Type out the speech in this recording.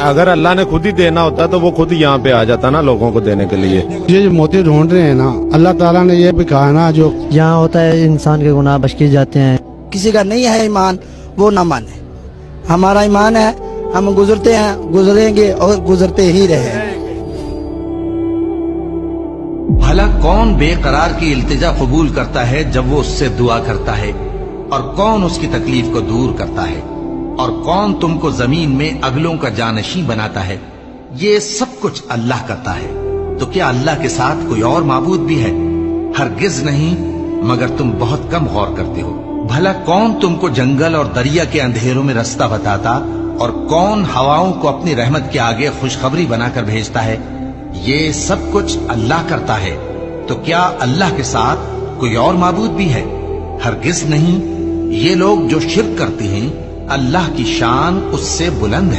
अगर अल्लाह ने खुद ही देना होता तो वो खुद यहाँ पे आ जाता ना लोगों को देने के लिए। ये जो मोती ढूंढ रहे हैं ना, अल्लाह ताला ने ये भी कहा ना, जो यहाँ होता है इंसान के गुनाह बख्श किए जाते हैं। किसी का नहीं है ईमान वो ना माने, हमारा ईमान है, हम गुजरते हैं, गुजरेंगे और गुजरते ही रहे। भला कौन बेकरार की इल्तिजा कबूल करता है जब वो उससे दुआ करता है, और कौन उसकी तकलीफ को दूर करता है, और कौन तुमको जमीन में अगलों का जानशी बनाता है। ये सब कुछ अल्लाह करता है। तो क्या अल्लाह के साथ कोई और माबूद भी है? हरगिज नहीं, मगर तुम बहुत कम गौर करते हो। भला कौन तुमको जंगल और दरिया के अंधेरों में रास्ता बताता, और कौन हवाओं को अपनी रहमत के आगे खुशखबरी बनाकर भेजता है। ये सब कुछ अल्लाह करता है। तो क्या अल्लाह के साथ कोई और माबूद भी है? हरगिज नहीं। ये लोग जो शिर्क करते हैं, अल्लाह की शान उससे बुलंद है।